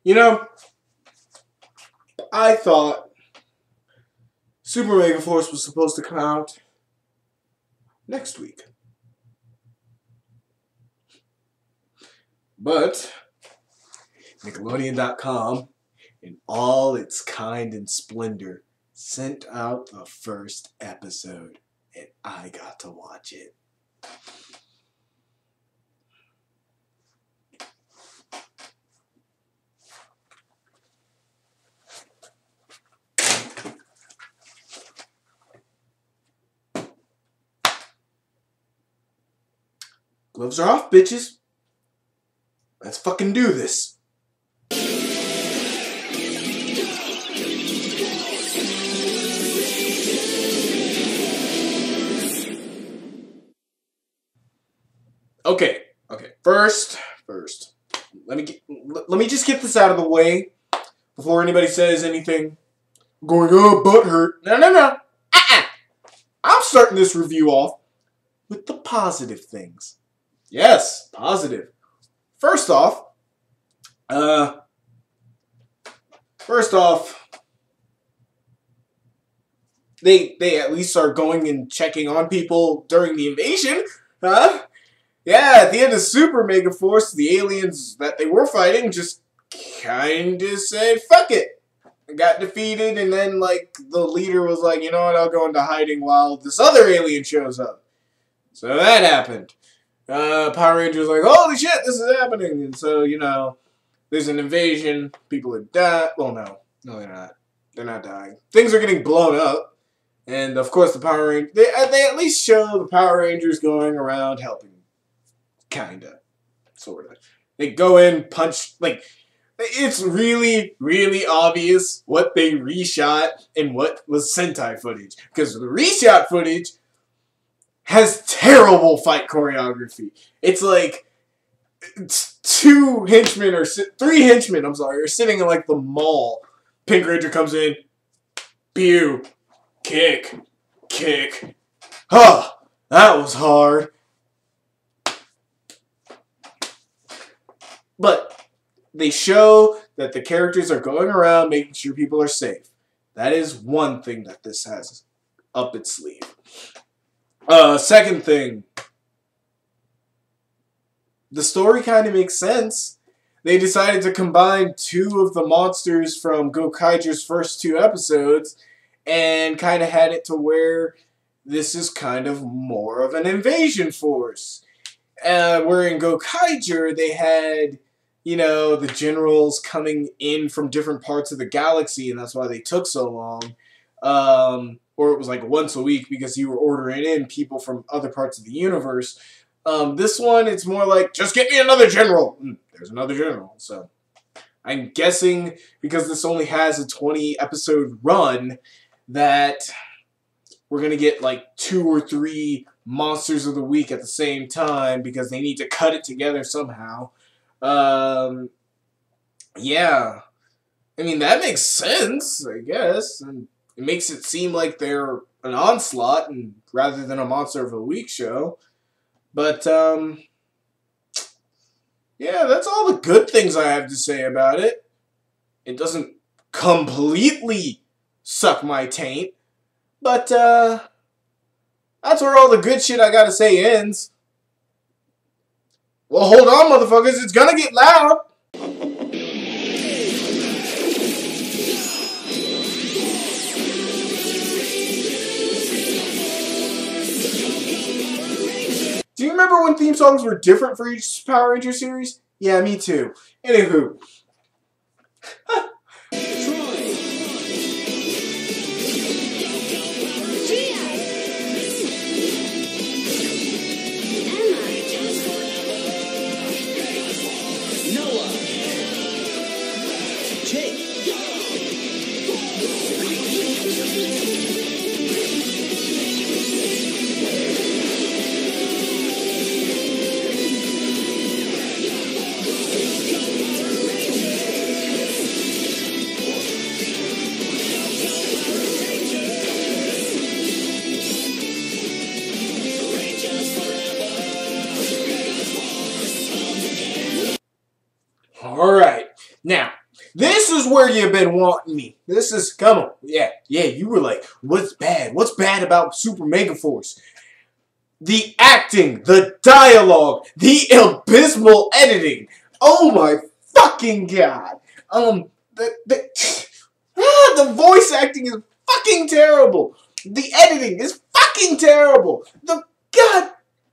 You know, I thought Super Megaforce was supposed to come out next week. But Nickelodeon.com, in all its kind and splendor, sent out the first episode, and I got to watch it. Gloves are off, bitches. Let's fucking do this. Okay. First, let me just get this out of the way before anybody says anything. Going, oh, butt hurt. No. I'm starting this review off with the positive things. Yes, positive. First off, they at least are going and checking on people during the invasion, huh? Yeah, at the end of Super Megaforce, the aliens that they were fighting just kinda said, fuck it. Got defeated, and then, like, the leader was like, you know what, I'll go into hiding while this other alien shows up. So that happened. Power Rangers like, holy shit, this is happening. And so, you know, there's an invasion. People are dying. Well, no, they're not. They're not dying. Things are getting blown up. And, of course, the Power Rangers, they at least show the Power Rangers going around helping. Kinda. Sorta. They go in, punch, like, it's really, really obvious what they reshot and what was Sentai footage. Because the reshot footage has terrible fight choreography. It's like three henchmen, are sitting in like the mall. Pink Ranger comes in, pew, kick. Huh, that was hard. But they show that the characters are going around making sure people are safe. That is one thing that this has up its sleeve. Second thing, the story kind of makes sense. They decided to combine two of the monsters from Gokaiger's first two episodes and kind of had it to where this is kind of more of an invasion force. Where in Gokaiger, they had, you know, the generals coming in from different parts of the galaxy, and that's why they took so long. Or it was like once a week because you were ordering in people from other parts of the universe. This one, it's more like, just get me another general. There's another general. So I'm guessing because this only has a 20-episode run that we're going to get like 2 or 3 monsters of the week at the same time because they need to cut it together somehow. Yeah. I mean, that makes sense, I guess. And it makes it seem like they're an onslaught and rather than a Monster of the Week show. But, yeah, that's all the good things I have to say about it. It doesn't completely suck my taint. But, that's where all the good shit I gotta say ends. Well, hold on, motherfuckers. It's gonna get loud. Do you remember when theme songs were different for each Power Ranger series? Yeah, me too. Anywho. Alright, now, This is where you've been wanting me. This is, come on. Yeah, you were like, what's bad? What's bad about Super Megaforce? The acting, the dialogue, the abysmal editing. Oh my fucking god. The voice acting is fucking terrible. The editing is fucking terrible. God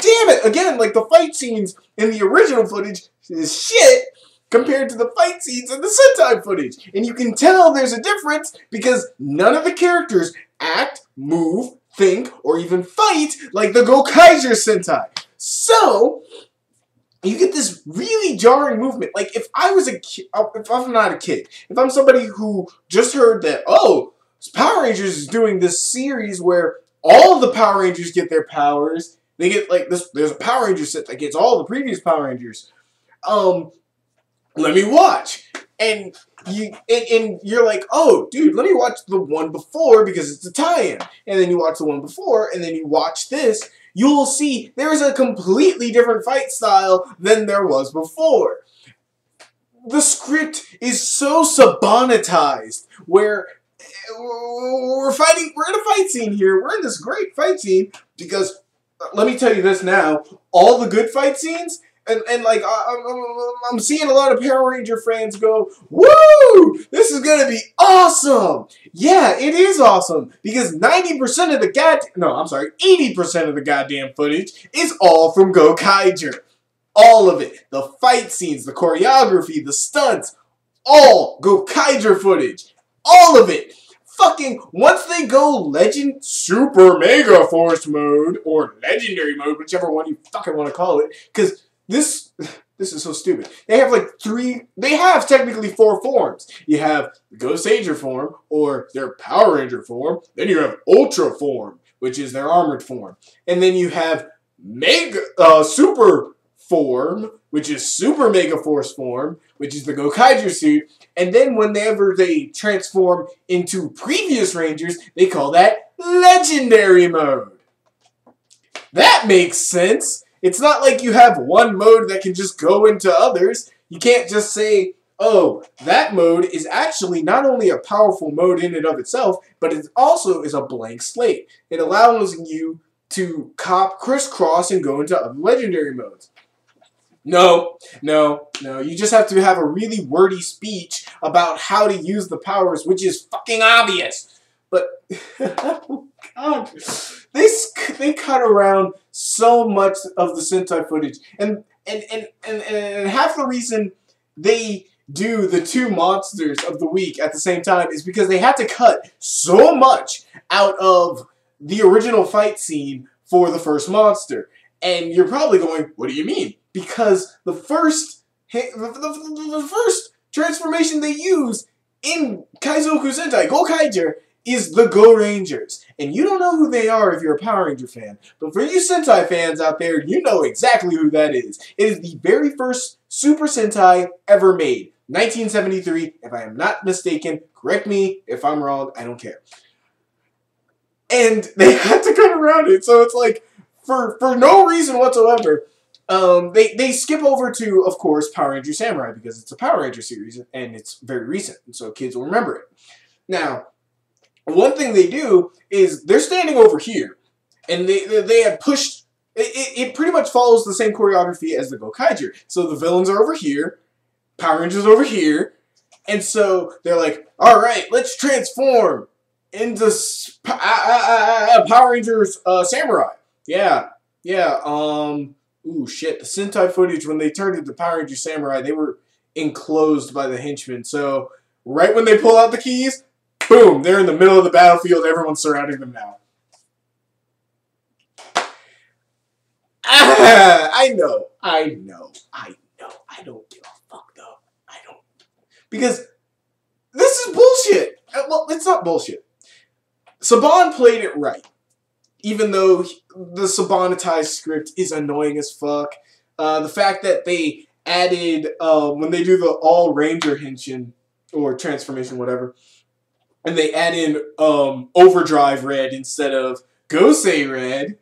damn it. Again, like the fight scenes in the original footage is shit compared to the fight scenes in the Sentai footage. And you can tell there's a difference because none of the characters act, move, think, or even fight like the Gokaiger Sentai. So, you get this really jarring movement. Like, if I was a kid, if I'm not a kid, if I'm somebody who just heard that, oh, Power Rangers is doing this series where all the Power Rangers get their powers, they get, like, this, there's a Power Ranger set that gets all the previous Power Rangers. Let me watch. And you're like, oh, dude, let me watch the one before because it's a tie-in. And then you watch the one before, and then you watch this. You'll see there's a completely different fight style than there was before. The script is so Sabanitized, where we're in a fight scene here. We're in this great fight scene because, let me tell you this now, all the good fight scenes, and like, I'm seeing a lot of Power Ranger fans go, woo, this is going to be awesome. Yeah, it is awesome because 80% of the goddamn footage is all from Gokaiger. All of it. The fight scenes, the choreography, the stunts, all Gokaiger footage. All of it. Fucking, once they go Super Megaforce mode, or Legendary mode, whichever one you fucking want to call it, because this is so stupid. They have technically 4 forms. You have the Ghost Ranger form, or their Power Ranger form. Then you have Ultra form, which is their armored form. And then you have Super form, which is Super Megaforce form, which is the Gokaiger suit. And then whenever they transform into previous Rangers, they call that Legendary mode. That makes sense. It's not like you have one mode that can just go into others. You can't just say, oh, that mode is actually not only a powerful mode in and of itself, but it also is a blank slate. It allows you to crisscross and go into other legendary modes. No. You just have to have a really wordy speech about how to use the powers, which is fucking obvious. But, oh god, they cut around so much of the Sentai footage, and half the reason they do the 2 monsters of the week at the same time is because they had to cut so much out of the original fight scene for the first monster. And you're probably going, what do you mean? Because the first transformation they use in Kaizoku Sentai Gokaiger is the Go Rangers. And you don't know who they are if you're a Power Ranger fan. But for you Sentai fans out there, you know exactly who that is. It is the very first Super Sentai ever made. 1973, if I am not mistaken. Correct me if I'm wrong, I don't care. And they had to cut around it, so it's like, for no reason whatsoever, they skip over to, of course, Power Ranger Samurai, because it's a Power Ranger series, and it's very recent, and so kids will remember it. Now, one thing they do is they're standing over here, and they had pushed. It pretty much follows the same choreography as the Gokaiger. So the villains are over here, Power Rangers over here, and so they're like, all right, let's transform into Power Rangers Samurai. Yeah. Ooh, shit. The Sentai footage, when they turned into Power Rangers Samurai, they were enclosed by the henchmen. So right when they pull out the keys, boom, they're in the middle of the battlefield. Everyone's surrounding them now. I know. I don't give a fuck, though. I don't. Because this is bullshit. Well, it's not bullshit. Saban played it right. Even though the Sabanitized script is annoying as fuck. The fact that they added, when they do the All Ranger Henshin, or transformation, whatever, and they add in Overdrive Red instead of Gosei Red.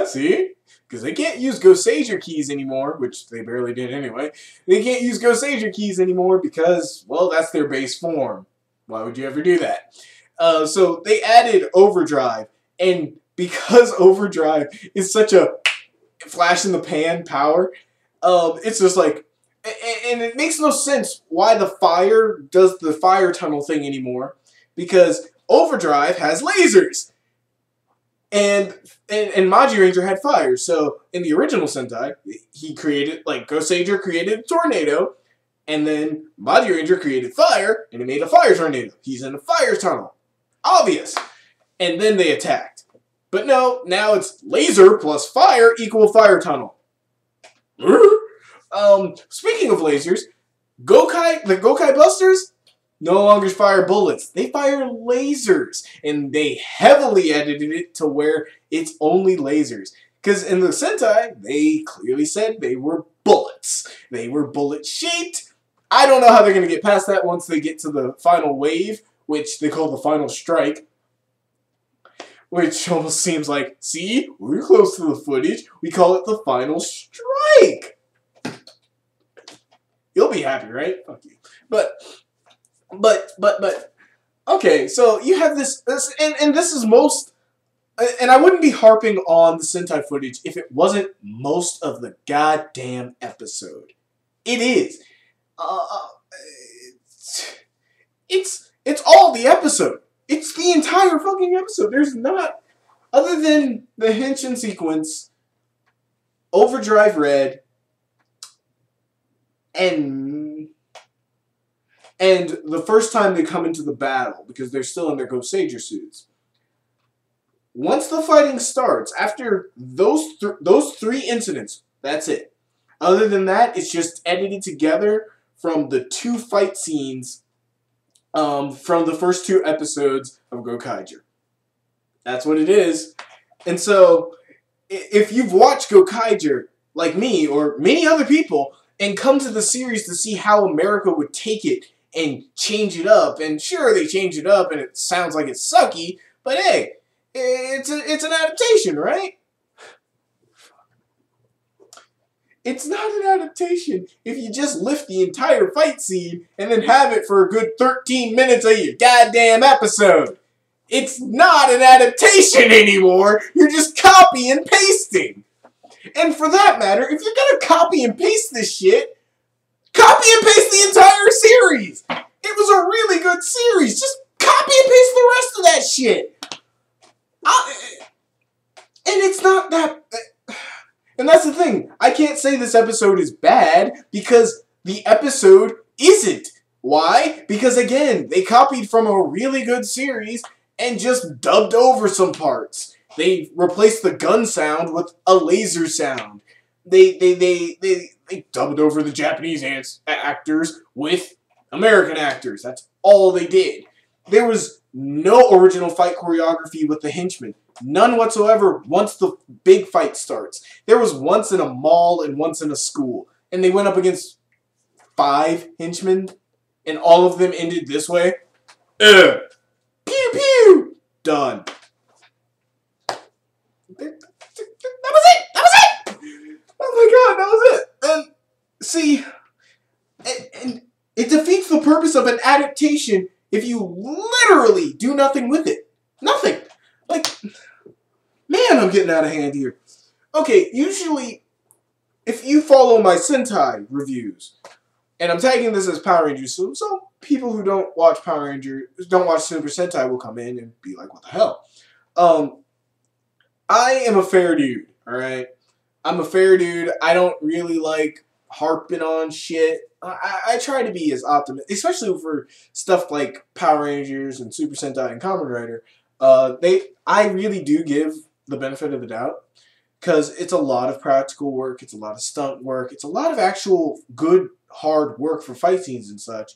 See? Because they can't use Goseiger keys anymore, which they barely did anyway. They can't use Goseiger keys anymore because, well, that's their base form. Why would you ever do that? So they added Overdrive, and because Overdrive is such a flash in the pan power, it's just like, and it makes no sense why the Fire does the fire tunnel thing anymore, because Overdrive has lasers. And Maji Ranger had fire. So in the original Sentai, he created, like, Goseiger created a tornado, and then Maji Ranger created fire, and he made a fire tornado. He's in a fire tunnel. Obvious. And then they attacked. But no, now it's laser plus fire equal fire tunnel. Speaking of lasers, the Gokai Busters no longer fire bullets. They fire lasers. And they heavily edited it to where it's only lasers. Because in the Sentai, they clearly said they were bullets. They were bullet-shaped. I don't know how they're going to get past that once they get to the final wave, which they call the final strike. Which almost seems like, see, we're close to the footage. We call it the final strike. You'll be happy, right? Fuck you. But, okay, so you have this and this is most, and I wouldn't be harping on the Sentai footage if it wasn't most of the goddamn episode. It is. It's all the episode. It's the entire fucking episode. There's not, other than the Henshin sequence, Overdrive Red, and the first time they come into the battle, because they're still in their Goseiger suits. Once the fighting starts, after those three incidents, that's it. Other than that, it's just edited together from the two fight scenes from the first two episodes of Gokaiger. That's what it is. And so, if you've watched Gokaiger, like me, or many other people, and come to the series to see how America would take it and change it up, and sure, they change it up, and it sounds like it's sucky, but hey, it's an adaptation, right? It's not an adaptation if you just lift the entire fight scene and then have it for a good 13 minutes of your goddamn episode. It's not an adaptation anymore. You're just copy and pasting. And for that matter, if you're gonna copy and paste this shit, copy and paste the entire series. It was a really good series. Just copy and paste the rest of that shit. And it's not that... And that's the thing. I can't say this episode is bad because the episode isn't. Why? Because again, they copied from a really good series and just dubbed over some parts. They replaced the gun sound with a laser sound. They dubbed over the Japanese actors with American actors. That's all they did. There was no original fight choreography with the henchmen. None whatsoever once the big fight starts. There was once in a mall and once in a school. And they went up against 5 henchmen. And all of them ended this way. Pew pew! Done. That was it! That was it! Oh my god, that was it! And see, and it defeats the purpose of an adaptation if you literally do nothing with it. Nothing. Like, man, I'm getting out of hand here. Okay, usually, if you follow my Sentai reviews, and I'm tagging this as Power Rangers, so people who don't watch Power Rangers, don't watch Super Sentai will come in and be like, what the hell? I am a fair dude, alright? I'm a fair dude. I don't really like harping on shit. I try to be as optimistic, especially for stuff like Power Rangers and Super Sentai and Kamen Rider. I really do give the benefit of the doubt because it's a lot of practical work, it's a lot of stunt work, it's a lot of actual good, hard work for fight scenes and such.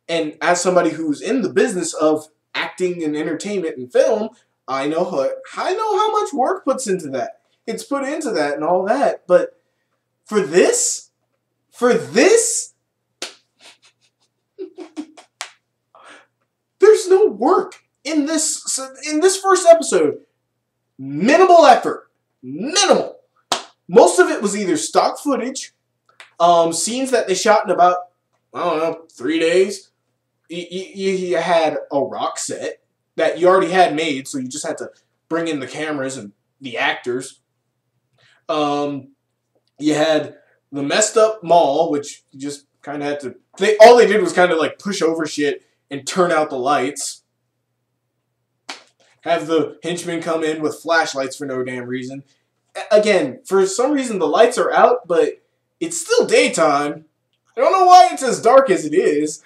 And as somebody who's in the business of acting and entertainment and film, I know how much work puts into that. It's put into that and all that, but for this, there's no work in this first episode. Minimal effort. minimal. Most of it was either stock footage, scenes that they shot in about, I don't know, 3 days. You had a rock set that you already had made, so you just had to bring in the cameras and the actors. You had the messed up mall, which you just kind of had to... all they did was kind of like push over shit and turn out the lights. Have the henchmen come in with flashlights for no damn reason. Again, for some reason the lights are out, but it's still daytime. I don't know why it's as dark as it is.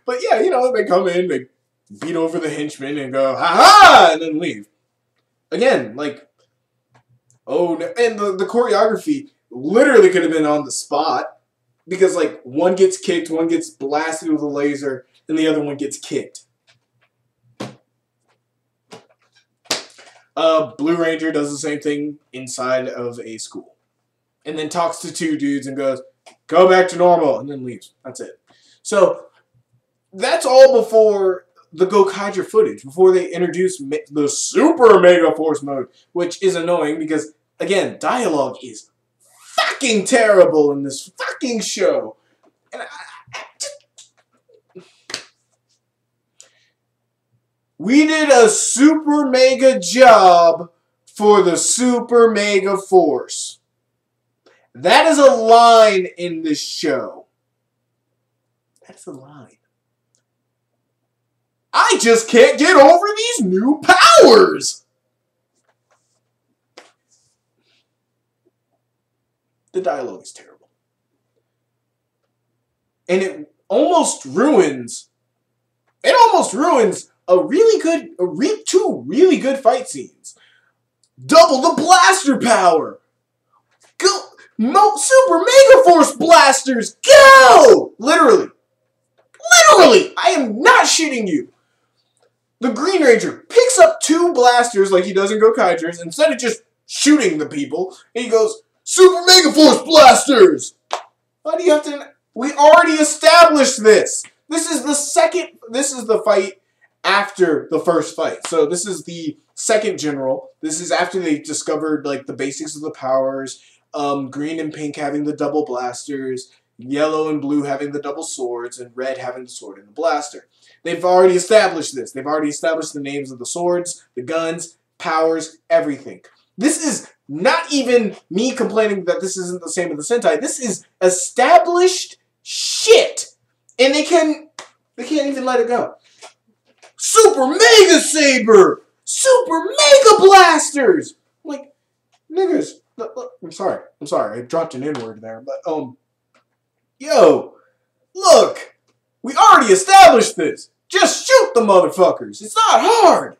But yeah, you know, they come in, they beat over the henchmen and go, ha-ha, and then leave. Again, like, oh, and the choreography literally could have been on the spot. Because, like, one gets kicked, one gets blasted with a laser, and the other one gets kicked. Blue Ranger does the same thing inside of a school. And then talks to 2 dudes and goes, go back to normal, and then leaves. That's it. So, that's all before the Gokaiger footage, before they introduce the Super Megaforce mode, which is annoying because, again, dialogue is fucking terrible in this fucking show. And we did a super mega job for the Super Mega Force. That is a line in this show. That's a line. I just can't get over these new powers. The dialogue is terrible. And it almost ruins two really good fight scenes. Double the blaster power. Go, Super Megaforce blasters, go! Literally, I am not shitting you. The Green Ranger picks up 2 blasters like he does in Gokaigers instead of just shooting the people, and he goes, Super Megaforce blasters! Why do you have to... We already established this. This is the fight after the first fight. So this is the second general. This is after they discovered, like, the basics of the powers. Green and pink having the double blasters. Yellow and blue having the double swords. And red having the sword and the blaster. They've already established this. They've already established the names of the swords, the guns, powers, everything. This is not even me complaining that this isn't the same as the Sentai. This is established shit. And they can't even let it go. Super Mega Saber! Super Mega Blasters! Like, niggas. I'm sorry. I dropped an N-word there. But, yo, look. We already established this. Just shoot the motherfuckers. It's not hard.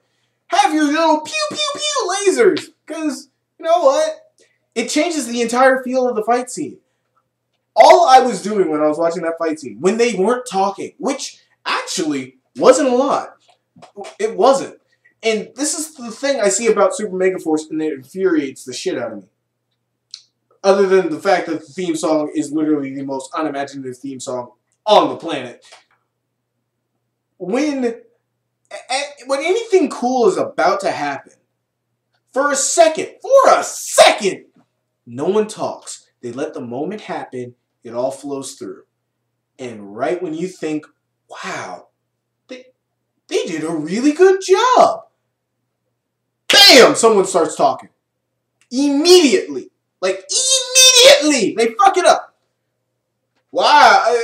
Have your little pew-pew-pew lasers. Because, you know what? It changes the entire feel of the fight scene. All I was doing when I was watching that fight scene, when they weren't talking, which actually wasn't a lot. It wasn't. And this is the thing I see about Super Megaforce, and it infuriates the shit out of me. Other than the fact that the theme song is literally the most unimaginative theme song on the planet. When anything cool is about to happen, for a second, no one talks. They let the moment happen. It all flows through. And right when you think, wow, they did a really good job. Bam! Someone starts talking. Immediately. Like, immediately! They fuck it up. Wow.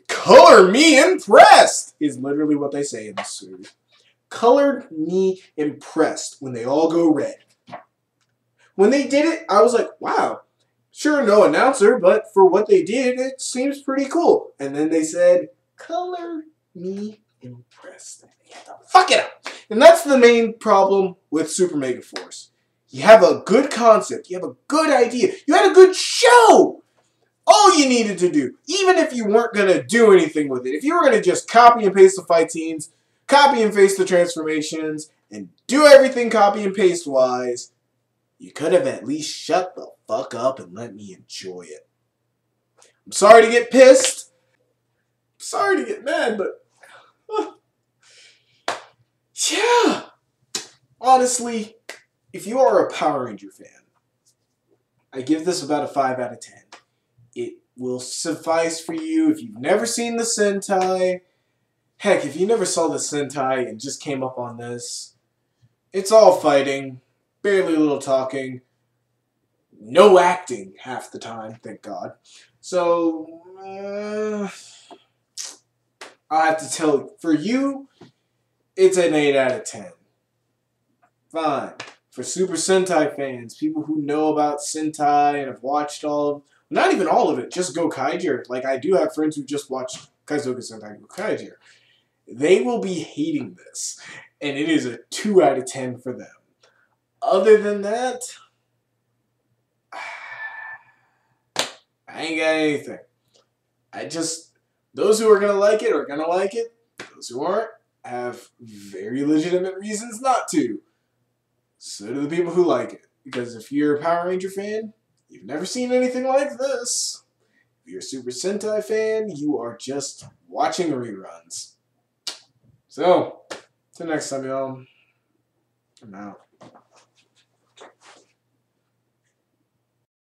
Color me impressed is literally what they say in this series. Colored me impressed when they all go red. When they did it, I was like, wow. Sure, no announcer, but for what they did, it seems pretty cool. And then they said, color me impressed. Fuck it up. And that's the main problem with Super Megaforce. You have a good concept. You have a good idea. You had a good show. All you needed to do, even if you weren't going to do anything with it, if you were going to just copy and paste the fight scenes, copy and paste the transformations, and do everything copy and paste wise, you could have at least shut the fuck up and let me enjoy it. I'm sorry to get pissed. I'm sorry to get mad, but yeah. Honestly, if you are a Power Ranger fan, I give this about a 5 out of 10. It will suffice for you if you've never seen the Sentai. Heck, if you never saw the Sentai and just came up on this, it's all fighting, barely a little talking, no acting half the time, thank God. So, I have to tell you, for you, it's an 8 out of 10. Fine. For Super Sentai fans, people who know about Sentai and have watched all of, not even all of it, just Gokaiger. Like, I do have friends who just watched Kaizoku Sentai Gokaiger. They will be hating this, and it is a 2 out of 10 for them. Other than that, I ain't got anything. Those who are going to like it are going to like it. Those who aren't have very legitimate reasons not to. So do the people who like it. Because if you're a Power Ranger fan, you've never seen anything like this. If you're a Super Sentai fan, you are just watching reruns. So, till next time, y'all. I'm out.